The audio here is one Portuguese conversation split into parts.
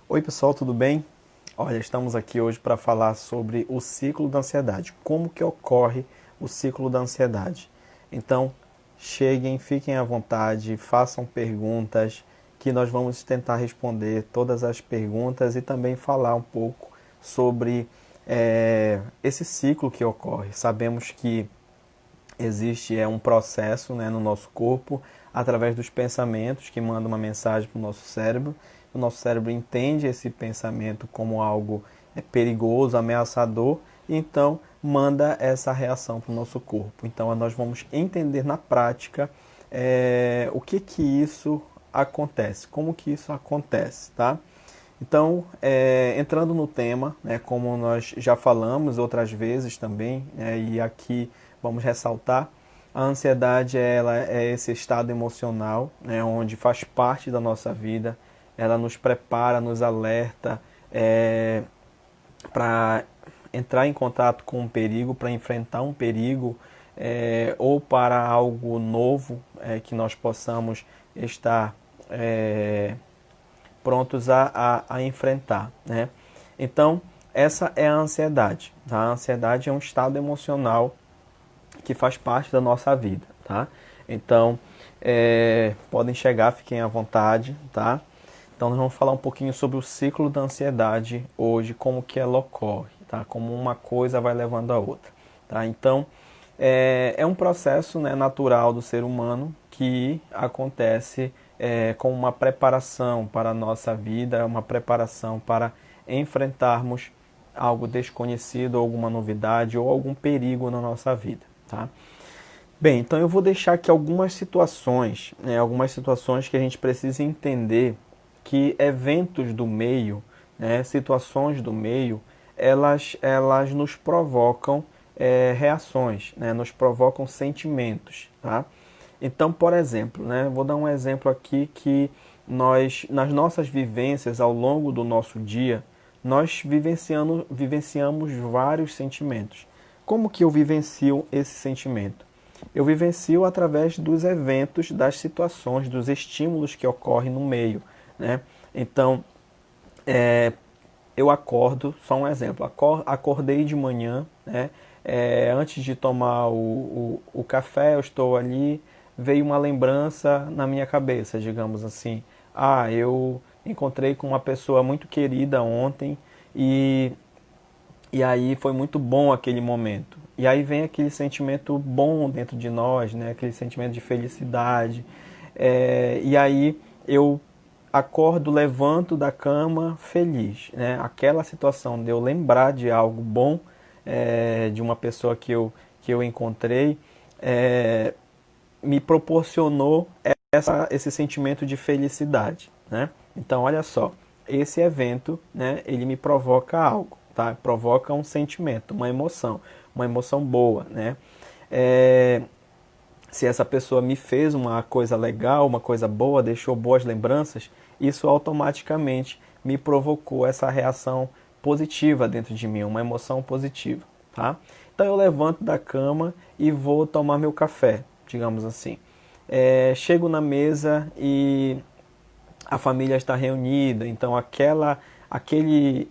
Oi pessoal, tudo bem? Olha, estamos aqui hoje para falar sobre o ciclo da ansiedade. Como que ocorre o ciclo da ansiedade? Então, cheguem, fiquem à vontade, façam perguntas, que nós vamos tentar responder todas as perguntas e também falar um pouco sobre esse ciclo que ocorre. Sabemos que existe um processo, né, no nosso corpo através dos pensamentos que manda uma mensagem para o nosso cérebro. O nosso cérebro entende esse pensamento como algo perigoso, ameaçador, e então manda essa reação para o nosso corpo. Então nós vamos entender na prática o que isso acontece, como que isso acontece, tá? Então, entrando no tema, né, como nós já falamos outras vezes também, e aqui vamos ressaltar, a ansiedade ela é esse estado emocional, né, onde faz parte da nossa vida, ela nos prepara, nos alerta para entrar em contato com um perigo, para enfrentar um perigo, ou para algo novo que nós possamos estar prontos a enfrentar, né? Então, essa é a ansiedade, tá? A ansiedade é um estado emocional que faz parte da nossa vida, tá? Então, podem chegar, fiquem à vontade, tá? Então, nós vamos falar um pouquinho sobre o ciclo da ansiedade hoje, como que ela ocorre, tá? Como uma coisa vai levando a outra, tá? Então, é um processo, né, natural do ser humano que acontece com uma preparação para a nossa vida, uma preparação para enfrentarmos algo desconhecido, alguma novidade ou algum perigo na nossa vida, tá? Bem, então eu vou deixar aqui algumas situações, né, algumas situações que a gente precisa entender que eventos do meio, né, situações do meio, elas nos provocam reações, né, nos provocam sentimentos, tá? Então, por exemplo, né, vou dar um exemplo aqui que nós, nas nossas vivências ao longo do nosso dia, nós vivenciamos vários sentimentos. Como que eu vivencio esse sentimento? Eu vivencio através dos eventos, das situações, dos estímulos que ocorrem no meio, né? Então, eu acordo, só um exemplo, acordei de manhã, né? Antes de tomar o café, eu estou ali, veio uma lembrança na minha cabeça, digamos assim. Ah, eu encontrei com uma pessoa muito querida ontem e, e aí foi muito bom aquele momento. E aí vem aquele sentimento bom dentro de nós, né? Aquele sentimento de felicidade. E aí eu acordo, levanto da cama feliz, né? Aquela situação de eu lembrar de algo bom, de uma pessoa que eu encontrei, me proporcionou esse sentimento de felicidade, né? Então, olha só, esse evento, né, ele me provoca algo, tá? Provoca um sentimento, uma emoção boa, né? Se essa pessoa me fez uma coisa legal, uma coisa boa, deixou boas lembranças, isso automaticamente me provocou essa reação positiva dentro de mim, uma emoção positiva, tá? Então eu levanto da cama e vou tomar meu café, digamos assim. Chego na mesa e a família está reunida, então aquele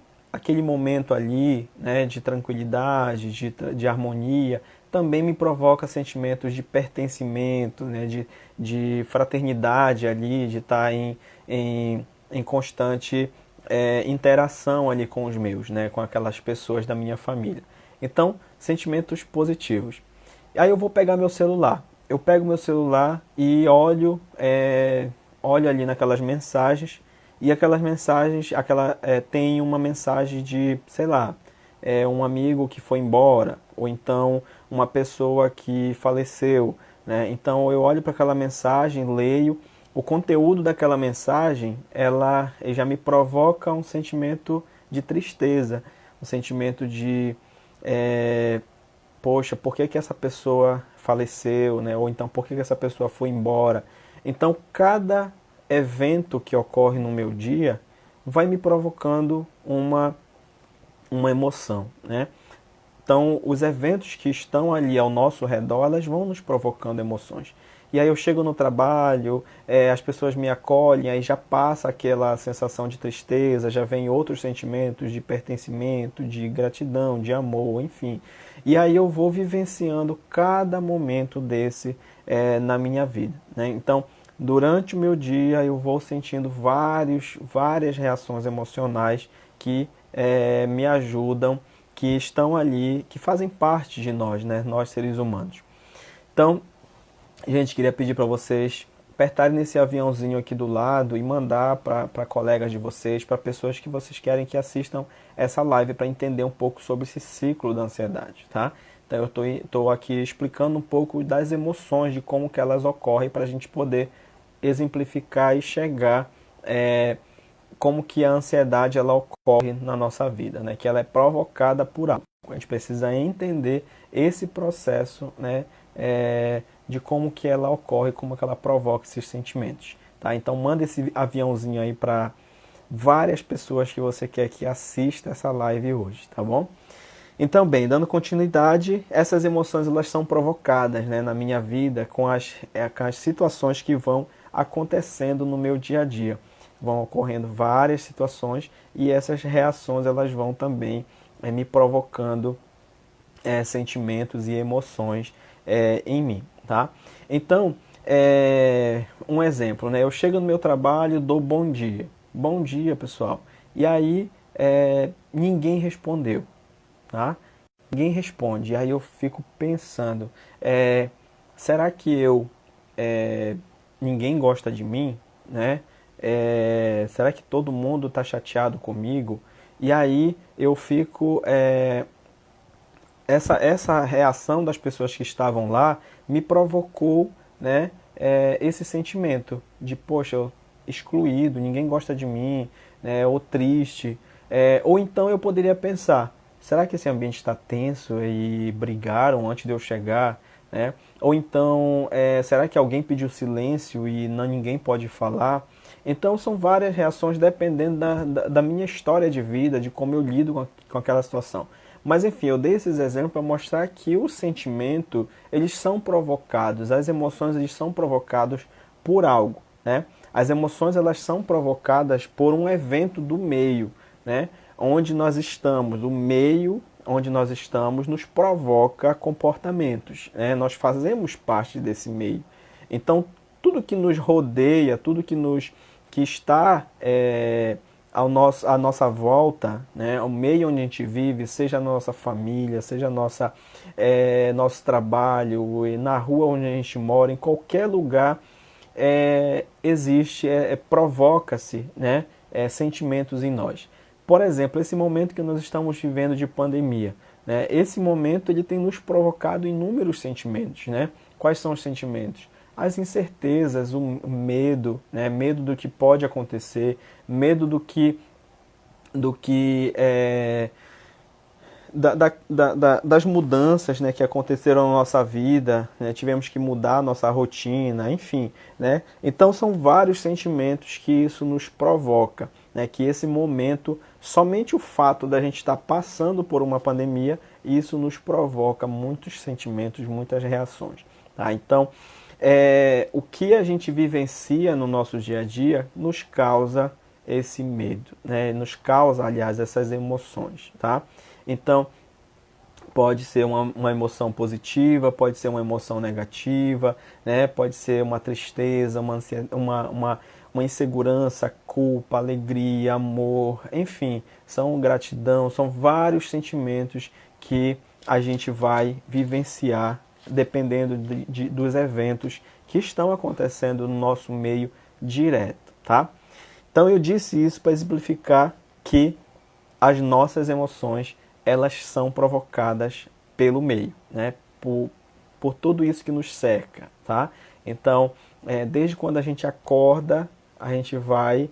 momento ali, né, de tranquilidade, de harmonia, também me provoca sentimentos de pertencimento, né, de fraternidade ali, de estar em constante interação ali com os meus, né, com aquelas pessoas da minha família. Então, sentimentos positivos. Aí eu vou pegar meu celular. Eu pego meu celular e olho ali naquelas mensagens, e aquelas mensagens, tem uma mensagem de, sei lá, um amigo que foi embora, ou então uma pessoa que faleceu, né? Então eu olho para aquela mensagem, leio, o conteúdo daquela mensagem, ela já me provoca um sentimento de tristeza, um sentimento de poxa, por que que essa pessoa faleceu, né? Ou então por que que essa pessoa foi embora? Então, cada evento que ocorre no meu dia vai me provocando uma emoção, né? Então, os eventos que estão ali ao nosso redor, elas vão nos provocando emoções. E aí eu chego no trabalho, as pessoas me acolhem, aí já passa aquela sensação de tristeza, já vem outros sentimentos de pertencimento, de gratidão, de amor, enfim. E aí eu vou vivenciando cada momento desse na minha vida, né? Então, durante o meu dia eu vou sentindo várias reações emocionais que me ajudam, que estão ali, que fazem parte de nós, né? Nós seres humanos. Então, gente, queria pedir para vocês apertarem nesse aviãozinho aqui do lado e mandar para colegas de vocês, para pessoas que vocês querem que assistam essa live para entender um pouco sobre esse ciclo da ansiedade, tá? Então eu estou aqui explicando um pouco das emoções, de como que elas ocorrem, para a gente poder exemplificar e chegar como que a ansiedade ela ocorre na nossa vida, né? Que ela é provocada por algo. A gente precisa entender esse processo, né? De como que ela ocorre, como que ela provoca esses sentimentos, tá? Então manda esse aviãozinho aí para várias pessoas que você quer que assista essa live hoje, tá bom? Então, bem, dando continuidade, essas emoções elas são provocadas, né, na minha vida com as situações que vão acontecendo no meu dia a dia. Vão ocorrendo várias situações e essas reações elas vão também me provocando sentimentos e emoções em mim, tá? Então, um exemplo, né? Eu chego no meu trabalho, dou bom dia, pessoal. E aí ninguém respondeu, tá? Ninguém responde. E aí eu fico pensando, será que ninguém gosta de mim, né? Será que todo mundo está chateado comigo? E aí eu fico essa reação das pessoas que estavam lá me provocou, né, esse sentimento de, poxa, eu excluído, ninguém gosta de mim, né, ou triste. Ou então eu poderia pensar, será que esse ambiente está tenso e brigaram antes de eu chegar? Né? Ou então, será que alguém pediu silêncio e ninguém pode falar? Então são várias reações dependendo da minha história de vida, de como eu lido com aquela situação. Mas enfim, eu dei esses exemplos para mostrar que o sentimento, eles são provocados, as emoções eles são provocados por algo, né? As emoções elas são provocadas por um evento do meio, né? Onde nós estamos, o meio onde nós estamos nos provoca comportamentos, né? Nós fazemos parte desse meio. Então, tudo que nos rodeia, tudo que está à nossa volta, né, o meio onde a gente vive, seja a nossa família, seja nosso trabalho, na rua onde a gente mora, em qualquer lugar, provoca-se, né, sentimentos em nós. Por exemplo, esse momento que nós estamos vivendo de pandemia, né, esse momento ele tem nos provocado inúmeros sentimentos, né? Quais são os sentimentos? As incertezas, o medo, né? Medo do que pode acontecer, medo das mudanças, né, que aconteceram na nossa vida, né? Tivemos que mudar a nossa rotina, enfim, né? Então são vários sentimentos que isso nos provoca, né? Que esse momento, somente o fato da gente estar passando por uma pandemia, isso nos provoca muitos sentimentos, muitas reações, tá? Então, o que a gente vivencia no nosso dia a dia nos causa esse medo, né? Nos causa, aliás, essas emoções, tá? Então, pode ser uma emoção positiva, pode ser uma emoção negativa, né? Pode ser uma tristeza, uma insegurança, culpa, alegria, amor, enfim, são gratidão, são vários sentimentos que a gente vai vivenciar dependendo dos eventos que estão acontecendo no nosso meio direto, tá? Então eu disse isso para exemplificar que as nossas emoções elas são provocadas pelo meio, né? Por tudo isso que nos cerca, tá? Então, desde quando a gente acorda, a gente vai,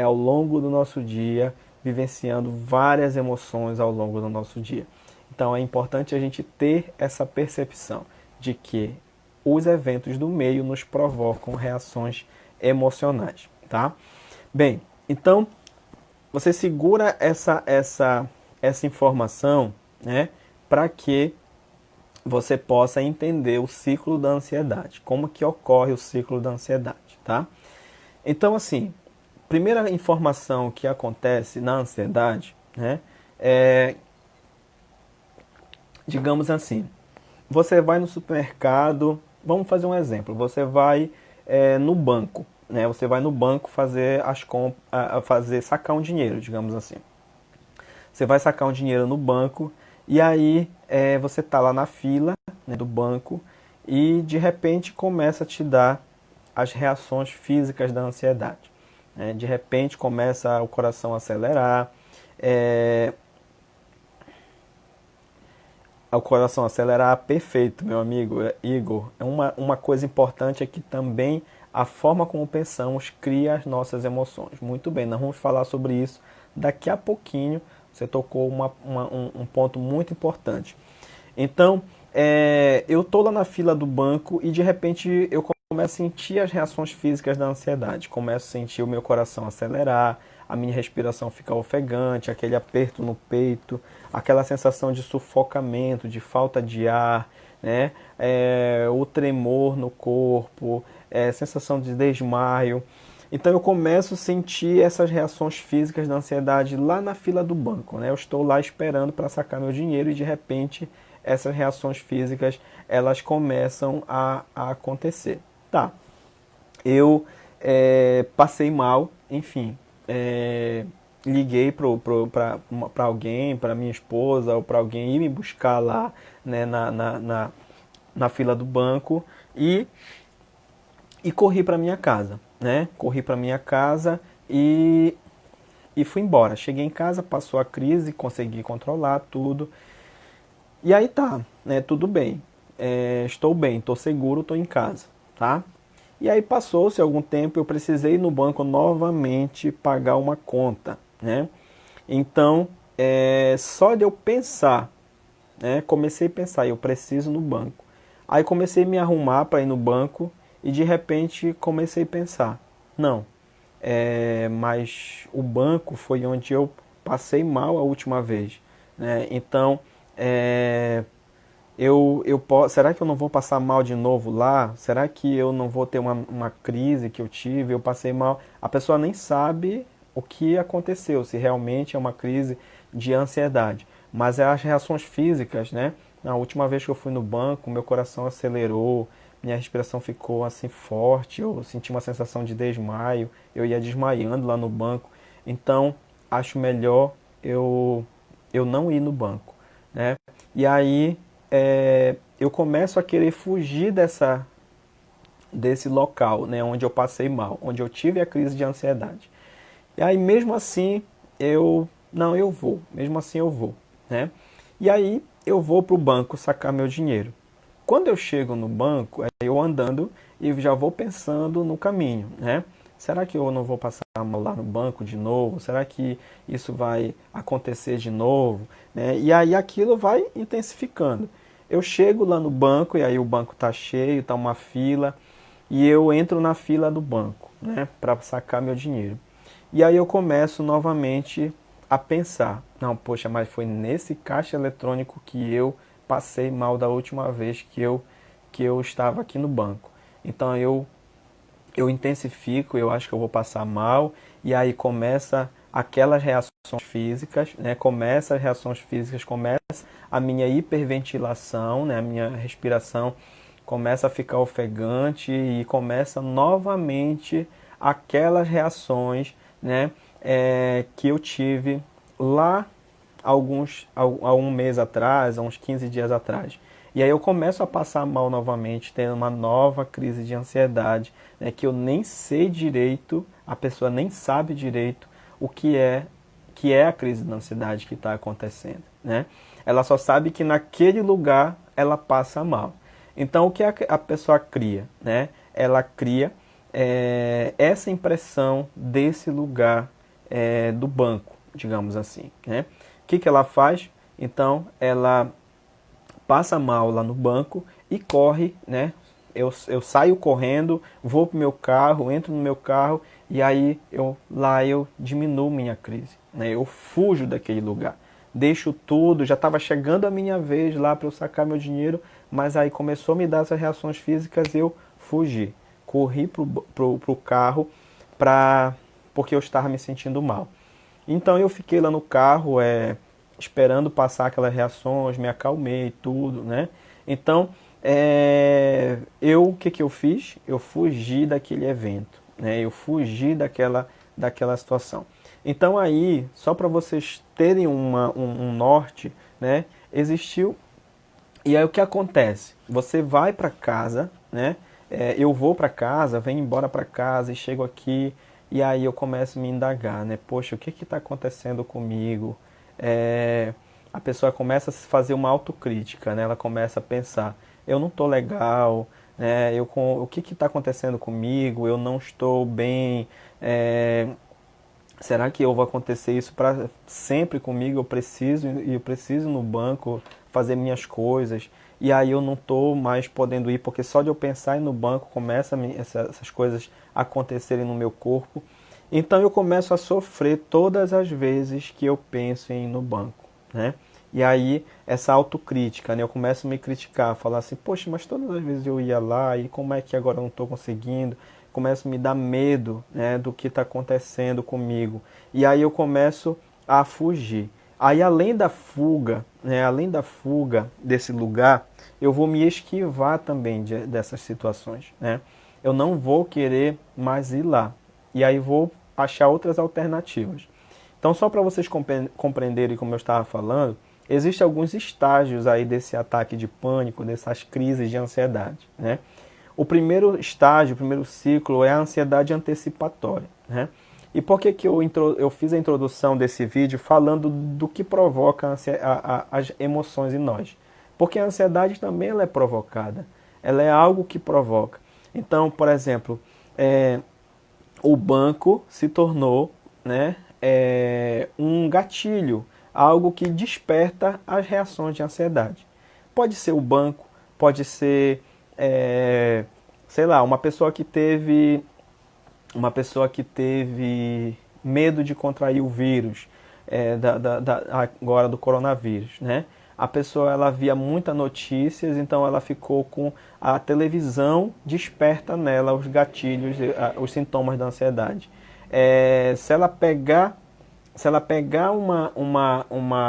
ao longo do nosso dia, vivenciando várias emoções ao longo do nosso dia. Então, é importante a gente ter essa percepção de que os eventos do meio nos provocam reações emocionais, tá? Bem, então, você segura essa informação, né, para que você possa entender o ciclo da ansiedade, como que ocorre o ciclo da ansiedade, tá? Então, assim, primeira informação que acontece na ansiedade, né, é, digamos assim, você vai no supermercado, vamos fazer um exemplo, você vai no banco, né, você vai no banco fazer as fazer sacar um dinheiro, digamos assim. Você vai sacar um dinheiro no banco e aí você tá lá na fila, né, do banco e de repente começa a te dar as reações físicas da ansiedade, né? De repente começa o coração a acelerar, é, o coração acelerar, perfeito, meu amigo Igor. Uma coisa importante é que também a forma como pensamos cria as nossas emoções. Muito bem, nós vamos falar sobre isso daqui a pouquinho. Você tocou um ponto muito importante. Então, eu tô lá na fila do banco e de repente eu começo a sentir as reações físicas da ansiedade. Começo a sentir o meu coração acelerar, a minha respiração ficar ofegante, aquele aperto no peito, aquela sensação de sufocamento, de falta de ar, né? O tremor no corpo, sensação de desmaio. Então eu começo a sentir essas reações físicas da ansiedade lá na fila do banco, né? Eu estou lá esperando para sacar meu dinheiro e de repente essas reações físicas elas começam a acontecer. Tá, eu passei mal, enfim, liguei para alguém, para minha esposa ou para alguém ir me buscar lá, né, na fila do banco e corri para minha casa, né? Corri para minha casa e fui embora. Cheguei em casa, passou a crise, consegui controlar tudo. E aí tá, né? Tudo bem. Estou bem, estou seguro, estou em casa, tá? E aí passou-se algum tempo, eu precisei ir no banco novamente pagar uma conta, né? Então, só de eu pensar, né? Comecei a pensar, eu preciso ir no banco. Aí comecei a me arrumar para ir no banco e de repente comecei a pensar, não, mas o banco foi onde eu passei mal a última vez, né? Então, será que eu não vou passar mal de novo lá? Será que eu não vou ter uma crise que eu tive? Eu passei mal. A pessoa nem sabe o que aconteceu, se realmente é uma crise de ansiedade. Mas é as reações físicas, né? Na última vez que eu fui no banco, meu coração acelerou, minha respiração ficou assim forte, eu senti uma sensação de desmaio, eu ia desmaiando lá no banco. Então, acho melhor eu não ir no banco, né? E aí eu começo a querer fugir desse local, né, onde eu passei mal, onde eu tive a crise de ansiedade. E aí mesmo assim eu vou, mesmo assim eu vou, né? E aí eu vou para o banco sacar meu dinheiro. Quando eu chego no banco, eu andando e já vou pensando no caminho, né? Será que eu não vou passar mal lá no banco de novo? Será que isso vai acontecer de novo? Né? E aí aquilo vai intensificando. Eu chego lá no banco e aí o banco está cheio, está uma fila e eu entro na fila do banco, né, para sacar meu dinheiro. E aí eu começo novamente a pensar, não, poxa, mas foi nesse caixa eletrônico que eu passei mal da última vez que eu estava aqui no banco. Então eu intensifico, eu acho que eu vou passar mal, e aí começa aquelas reações físicas, né? Começa as reações físicas, começa a minha hiperventilação, né? A minha respiração começa a ficar ofegante e começa novamente aquelas reações, né? Que eu tive lá há um mês atrás, há uns 15 dias atrás. E aí eu começo a passar mal novamente, tendo uma nova crise de ansiedade, né, que eu nem sei direito, a pessoa nem sabe direito o que é a crise de ansiedade que está acontecendo, né? Ela só sabe que naquele lugar ela passa mal. Então o que a pessoa cria, né? Ela cria essa impressão desse lugar do banco, digamos assim, né? O que ela faz? Então ela passa mal lá no banco e corre, né? Eu saio correndo, vou pro meu carro, entro no meu carro e aí eu diminuo minha crise, né? Eu fujo daquele lugar, deixo tudo, já estava chegando a minha vez lá para eu sacar meu dinheiro, mas aí começou a me dar essas reações físicas, eu fugi. Corri pro carro porque eu estava me sentindo mal. Então eu fiquei lá no carro, esperando passar aquelas reações, me acalmei e tudo, né? Então, o que que eu fiz? Eu fugi daquele evento, né? Eu fugi daquela situação. Então aí, só para vocês terem um norte, né? Existiu. E aí o que acontece? Você vai para casa, né? Eu vou para casa, venho embora para casa e chego aqui e aí eu começo a me indagar, né? Poxa, o que está acontecendo comigo? A pessoa começa a fazer uma autocrítica, né? Ela começa a pensar, eu não estou legal, né? O que está acontecendo comigo? Eu não estou bem. Será que eu vou acontecer isso para sempre comigo? Eu preciso ir no banco fazer minhas coisas e aí eu não estou mais podendo ir porque só de eu pensar em ir no banco começa essas coisas acontecerem no meu corpo. Então eu começo a sofrer todas as vezes que eu penso em ir no banco, né? E aí essa autocrítica, né? Eu começo a me criticar, falar assim, poxa, mas todas as vezes eu ia lá e como é que agora eu não estou conseguindo? Começo a me dar medo, né, do que está acontecendo comigo. E aí eu começo a fugir. Aí além da fuga, né, além da fuga desse lugar, eu vou me esquivar também dessas situações, né? Eu não vou querer mais ir lá. E aí vou achar outras alternativas. Então só para vocês compreenderem como eu estava falando, existem alguns estágios aí desse ataque de pânico, dessas crises de ansiedade, né? O primeiro estágio, o primeiro ciclo é a ansiedade antecipatória, né? E por que eu fiz a introdução desse vídeo falando do que provoca as emoções em nós? Porque a ansiedade também ela é provocada, ela é algo que provoca. Então, por exemplo, o banco se tornou, né, um gatilho, algo que desperta as reações de ansiedade. Pode ser o banco, pode ser sei lá, uma pessoa que teve medo de contrair o vírus, agora do coronavírus, né? A pessoa ela via muitas notícias, então ela ficou com a televisão desperta nela os gatilhos, os sintomas da ansiedade. Se ela pegar uma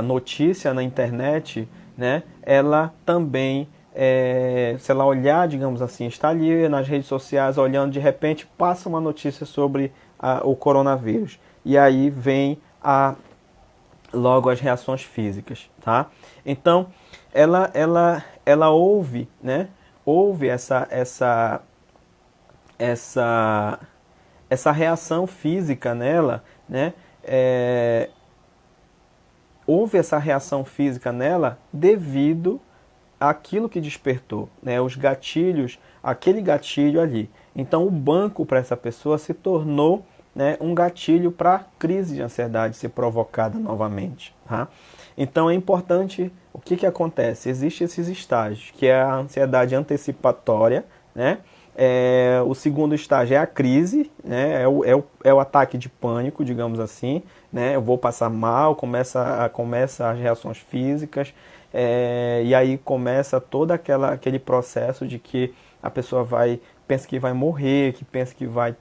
notícia na internet, né? Ela também se ela olhar, digamos assim, está ali nas redes sociais olhando, de repente passa uma notícia sobre o coronavírus. E aí vem logo as reações físicas, tá? Então, ela ouve, né? Ouve essa reação física nela, né? Houve essa reação física nela devido àquilo que despertou, né? Os gatilhos, aquele gatilho ali. Então o banco para essa pessoa se tornou, né, um gatilho para a crise de ansiedade ser provocada novamente. Tá? Então é importante, o que acontece? Existem esses estágios, que é a ansiedade antecipatória, né? O segundo estágio é a crise, né? É o ataque de pânico, digamos assim, né? Eu vou passar mal, começa as reações físicas, e aí começa todo aquele processo de que a pessoa pensa que vai morrer, que pensa que vai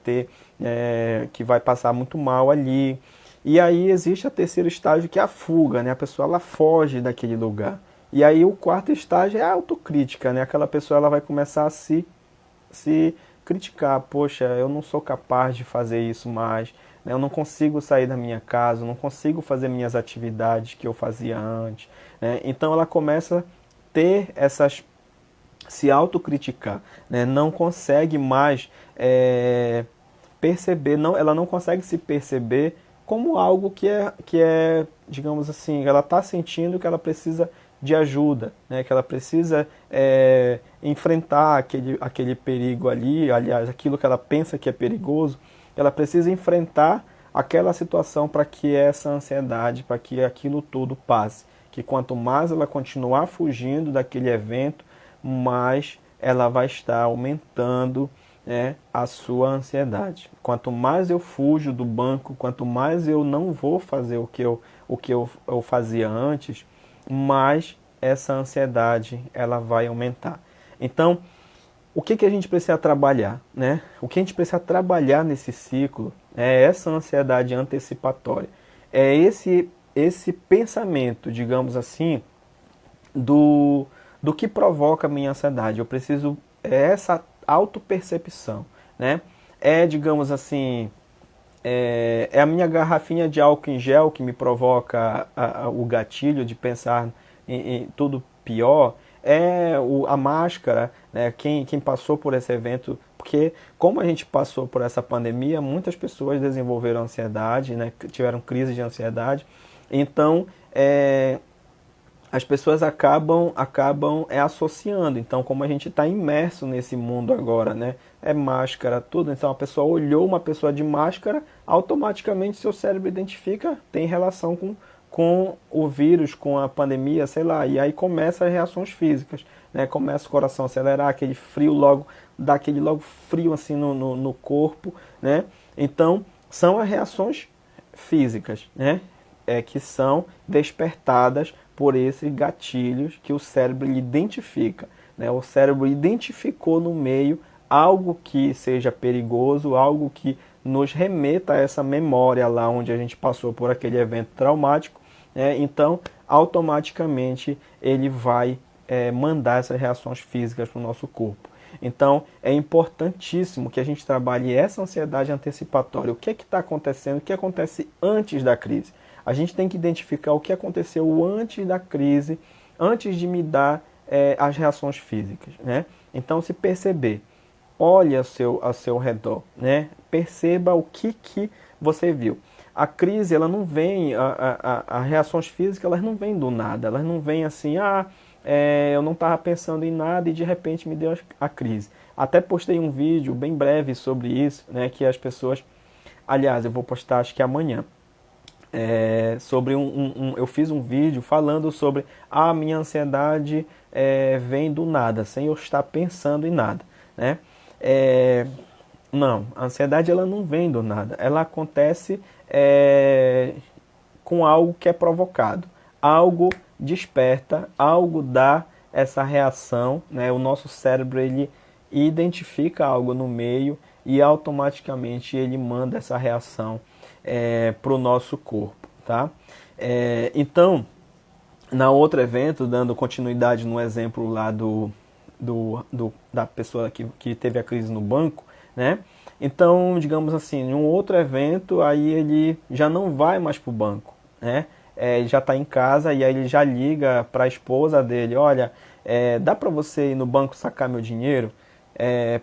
que vai passar muito mal ali. E aí existe o terceiro estágio, que é a fuga, né? A pessoa ela foge daquele lugar. E aí o quarto estágio é a autocrítica, né? Aquela pessoa ela vai começar a se criticar. Poxa, eu não sou capaz de fazer isso mais, né? Eu não consigo sair da minha casa, eu não consigo fazer minhas atividades que eu fazia antes, né? Então ela começa a ter se autocriticar, né? Não consegue mais perceber, ela não consegue se perceber como algo que é, digamos assim, ela está sentindo que ela precisa de ajuda, né? Que ela precisa enfrentar aquele perigo ali, aliás, aquilo que ela pensa que é perigoso, ela precisa enfrentar aquela situação para que essa ansiedade, para que aquilo tudo passe. Que quanto mais ela continuar fugindo daquele evento, mais ela vai estar aumentando, né, a sua ansiedade. Quanto mais eu fujo do banco, quanto mais eu não vou fazer o que eu fazia antes, mais essa ansiedade ela vai aumentar. Então, o que a gente precisa trabalhar, né? O que a gente precisa trabalhar nesse ciclo é essa ansiedade antecipatória. É esse pensamento, digamos assim, do que provoca a minha ansiedade. Eu preciso, é essa autopercepção, né? É, digamos assim, é a minha garrafinha de álcool em gel que me provoca o gatilho de pensar em tudo pior. É a máscara, né? Quem passou por esse evento, porque como a gente passou por essa pandemia, muitas pessoas desenvolveram ansiedade, né? Tiveram crise de ansiedade. Então, as pessoas acabam associando. Então, como a gente está imerso nesse mundo agora, né? É máscara, tudo. Então, a pessoa olhou uma pessoa de máscara, automaticamente seu cérebro identifica, tem relação com o vírus, com a pandemia, sei lá. E aí começa as reações físicas, né? Começa o coração a acelerar, aquele frio logo, dá aquele logo frio assim no corpo, né? Então, são as reações físicas, né? Que são despertadas por esses gatilhos que o cérebro identifica, né? O cérebro identificou no meio algo que seja perigoso, algo que nos remeta a essa memória lá onde a gente passou por aquele evento traumático, né? Então, automaticamente, ele vai mandar essas reações físicas para o nosso corpo. Então, é importantíssimo que a gente trabalhe essa ansiedade antecipatória. O que é que está acontecendo? O que acontece antes da crise? A gente tem que identificar o que aconteceu antes da crise, antes de me dar as reações físicas, né? Então, se perceber, olhe ao seu redor, né? Perceba o que você viu. A crise, ela não vem, as reações físicas, elas não vêm do nada, elas não vêm assim, eu não estava pensando em nada e de repente me deu a crise. Até postei um vídeo bem breve sobre isso, né? Que as pessoas, aliás, eu vou postar acho que amanhã, sobre eu fiz um vídeo falando sobre a minha ansiedade vem do nada, sem eu estar pensando em nada, né? Não, a ansiedade ela não vem do nada, ela acontece com algo que é provocado, algo desperta, algo dá essa reação, né? O nosso cérebro ele identifica algo no meio e automaticamente ele manda essa reação para o nosso corpo, tá? Então, na outro evento, dando continuidade no exemplo lá da pessoa que teve a crise no banco, né? Então, digamos assim, em um outro evento, aí ele já não vai mais para o banco, né? Ele já está em casa e aí ele já liga para a esposa dele, olha, dá para você ir no banco sacar meu dinheiro?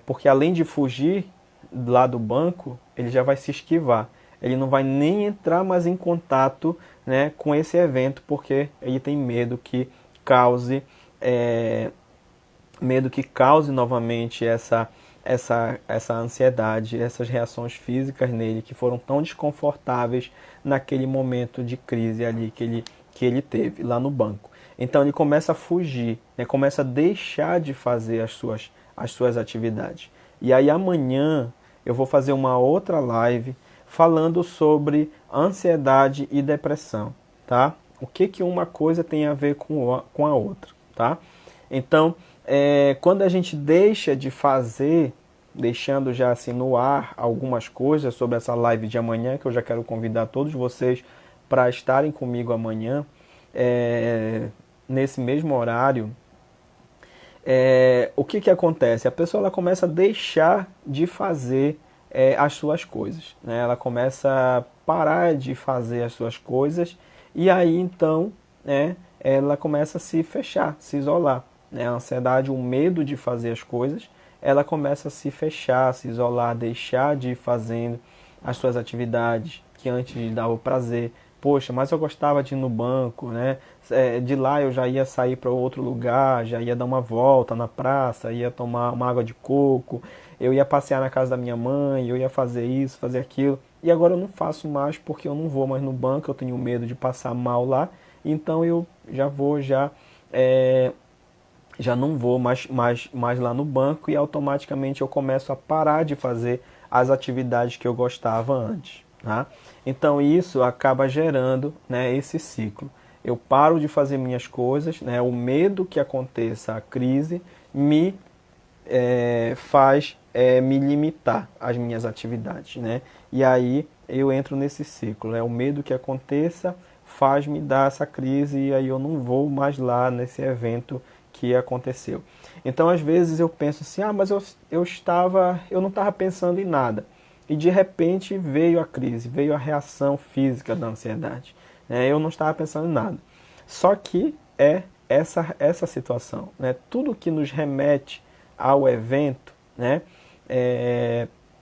Porque além de fugir lá do banco, ele já vai se esquivar. Ele não vai nem entrar mais em contato, né, com esse evento, porque ele tem medo que cause novamente essa ansiedade, essas reações físicas nele que foram tão desconfortáveis naquele momento de crise ali que ele teve lá no banco. Então ele começa a fugir, né, começa a deixar de fazer as suas atividades. E aí amanhã eu vou fazer uma outra live falando sobre ansiedade e depressão, tá? O que uma coisa tem a ver com a outra, tá? Então, quando a gente deixa de fazer, deixando já assim no ar algumas coisas sobre essa live de amanhã, que eu já quero convidar todos vocês para estarem comigo amanhã, nesse mesmo horário, o que acontece? A pessoa ela começa a deixar de fazer as suas coisas, né? Ela começa a parar de fazer as suas coisas e aí então, né, ela começa a se fechar, se isolar, né? A ansiedade, o medo de fazer as coisas, ela começa a se fechar, se isolar, deixar de ir fazendo as suas atividades que antes lhe dava prazer. Poxa, mas eu gostava de ir no banco, né? De lá eu já ia sair para outro lugar, já ia dar uma volta na praça, ia tomar uma água de coco, eu ia passear na casa da minha mãe, eu ia fazer isso, fazer aquilo. E agora eu não faço mais porque eu não vou mais no banco, eu tenho medo de passar mal lá, então eu já não vou mais lá no banco e automaticamente eu começo a parar de fazer as atividades que eu gostava antes, tá? Então isso acaba gerando, né, esse ciclo. eu paro de fazer minhas coisas, né? O medo que aconteça a crise me faz me limitar às minhas atividades, né? E aí eu entro nesse ciclo, né? O medo que aconteça faz me dar essa crise e aí eu não vou mais lá nesse evento que aconteceu. Então, às vezes eu penso assim, mas eu não estava pensando em nada. E de repente veio a crise, veio a reação física da ansiedade. Né? Eu não estava pensando em nada. Só que é essa situação, né? Tudo que nos remete ao evento, né?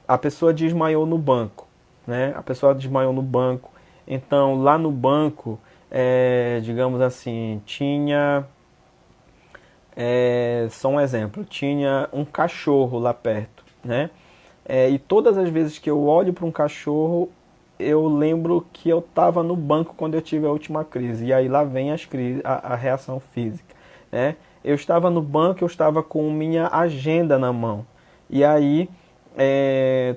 A pessoa desmaiou no banco, né? A pessoa desmaiou no banco. Então, lá no banco, digamos assim, tinha, só um exemplo, tinha um cachorro lá perto, né? E todas as vezes que eu olho para um cachorro, eu lembro que eu estava no banco quando eu tive a última crise. E aí lá vem a reação física, né? Eu estava no banco, eu estava com minha agenda na mão. E aí,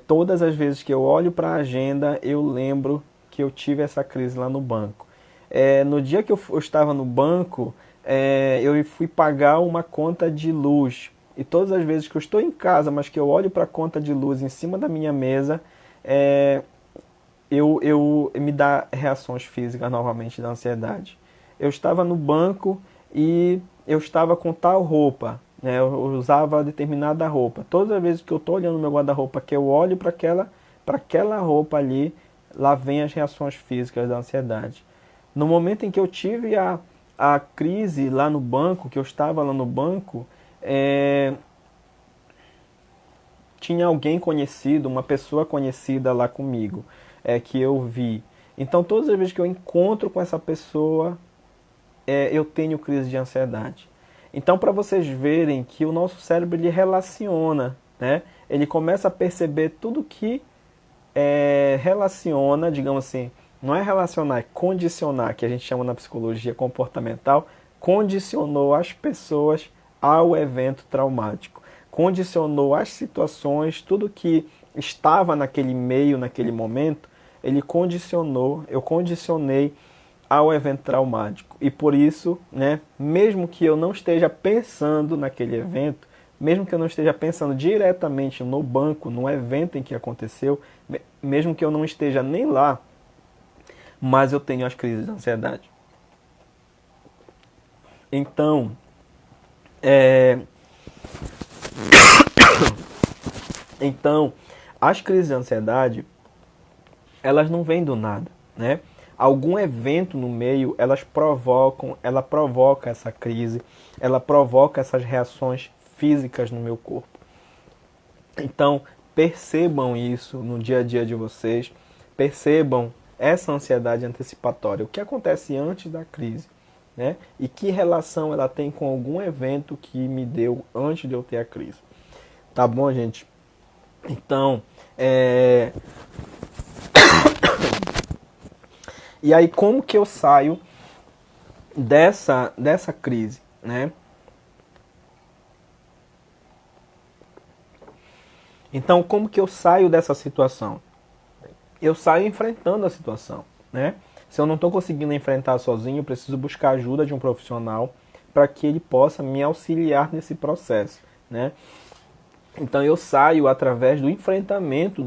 todas as vezes que eu olho para a agenda, eu lembro que eu tive essa crise lá no banco. No dia que eu estava no banco, eu fui pagar uma conta de luz. E todas as vezes que eu estou em casa, mas que eu olho para a conta de luz em cima da minha mesa, me dá reações físicas novamente da ansiedade. Eu estava no banco e eu estava com tal roupa, né? Eu usava determinada roupa. Todas as vezes que eu estou olhando meu guarda-roupa, que eu olho para aquela roupa ali, lá vem as reações físicas da ansiedade. No momento em que eu tive a crise lá no banco, que eu estava lá no banco, tinha alguém conhecido, uma pessoa conhecida lá comigo, que eu vi. Então, todas as vezes que eu encontro com essa pessoa, eu tenho crise de ansiedade. Então, para vocês verem que o nosso cérebro ele relaciona, né? Ele começa a perceber tudo que relaciona, digamos assim, não é relacionar, é condicionar, que a gente chama na psicologia comportamental, condicionou as pessoas ao evento traumático. Condicionou as situações, tudo que estava naquele meio, naquele momento, eu condicionei ao evento traumático. E por isso, né, mesmo que eu não esteja pensando naquele evento, mesmo que eu não esteja pensando diretamente no banco, no evento em que aconteceu, mesmo que eu não esteja nem lá, mas eu tenho as crises de ansiedade. Então, as crises de ansiedade, elas não vêm do nada, né? Algum evento no meio, ela provoca essa crise, ela provoca essas reações físicas no meu corpo. Então, percebam isso no dia a dia de vocês, percebam essa ansiedade antecipatória, o que acontece antes da crise, né? E que relação ela tem com algum evento que me deu antes de eu ter a crise. Tá bom, gente? Então, e aí como que eu saio dessa crise, né? Então, como que eu saio dessa situação? Eu saio enfrentando a situação, né? Se eu não estou conseguindo enfrentar sozinho, eu preciso buscar a ajuda de um profissional para que ele possa me auxiliar nesse processo, né? Então eu saio através do enfrentamento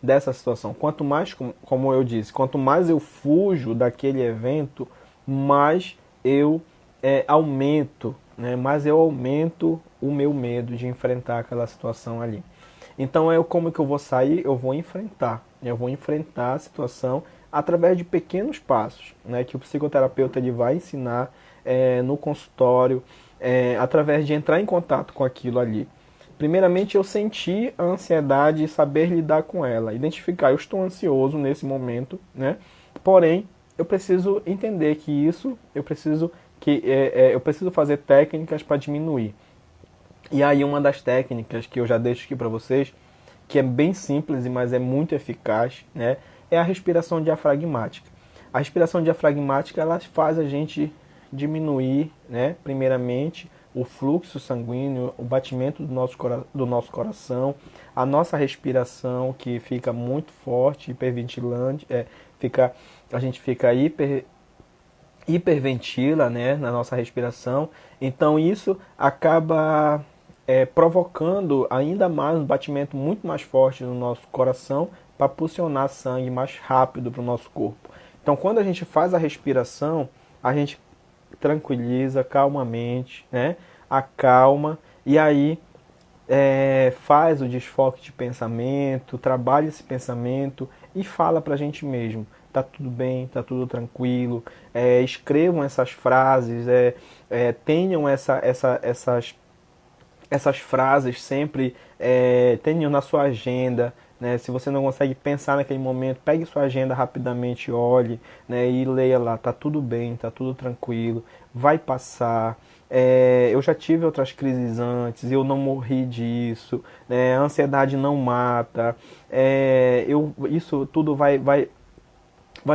dessa situação. Quanto mais, como eu disse, quanto mais eu fujo daquele evento, mais eu aumento, né? Mais eu aumento o meu medo de enfrentar aquela situação ali. Então como que eu vou sair? Eu vou enfrentar a situação através de pequenos passos, né? Que o psicoterapeuta ele vai ensinar no consultório, através de entrar em contato com aquilo ali. Primeiramente, eu sentir a ansiedade e saber lidar com ela. Identificar, eu estou ansioso nesse momento, né? Porém, eu preciso entender que eu preciso fazer técnicas para diminuir. E aí, uma das técnicas que eu já deixo aqui para vocês, que é bem simples, mas é muito eficaz, né? É a respiração diafragmática. A respiração diafragmática, ela faz a gente diminuir, né? Primeiramente, o fluxo sanguíneo, o batimento do nosso coração, a nossa respiração que fica muito forte, hiperventilante, a gente fica hiperventila, né, na nossa respiração. Então isso acaba provocando ainda mais um batimento muito mais forte no nosso coração para pulsionar sangue mais rápido para o nosso corpo. Então quando a gente faz a respiração, a gente tranquiliza calmamente, né, acalma e aí faz o desfoque de pensamento, trabalha esse pensamento e fala para a gente mesmo. Tá tudo bem, tá tudo tranquilo. Escrevam essas frases, tenham essas frases sempre, tenham na sua agenda. Né? Se você não consegue pensar naquele momento, pegue sua agenda rapidamente, olhe, né? E leia lá, tá tudo bem, tá tudo tranquilo, vai passar. Eu já tive outras crises antes, eu não morri disso, né? A ansiedade não mata, isso tudo vai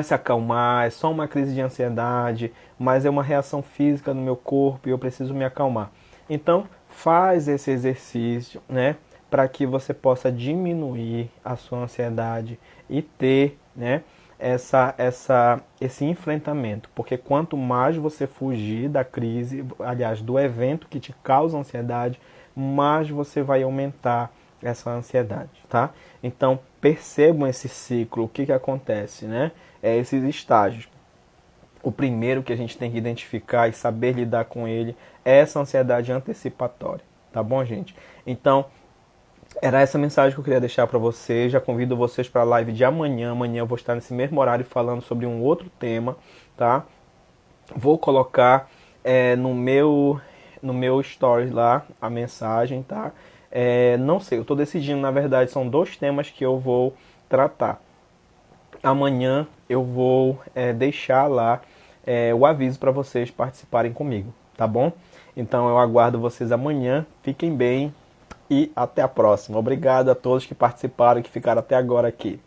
se acalmar, é só uma crise de ansiedade, mas é uma reação física no meu corpo e eu preciso me acalmar. Então, faz esse exercício, né, para que você possa diminuir a sua ansiedade e ter, né, esse enfrentamento. Porque quanto mais você fugir da crise, aliás, do evento que te causa ansiedade, mais você vai aumentar essa ansiedade, tá? Então, percebam esse ciclo, o que que acontece, né? Esses estágios. O primeiro que a gente tem que identificar e saber lidar com ele é essa ansiedade antecipatória, tá bom, gente? Então, era essa mensagem que eu queria deixar para vocês. Já convido vocês para a live de amanhã. Amanhã eu vou estar nesse mesmo horário falando sobre um outro tema, tá? Vou colocar no meu stories lá a mensagem, tá? Não sei, eu estou decidindo, na verdade, são 2 temas que eu vou tratar. Amanhã eu vou deixar lá o aviso para vocês participarem comigo, tá bom? Então eu aguardo vocês amanhã. Fiquem bem e até a próxima. Obrigado a todos que participaram e que ficaram até agora aqui.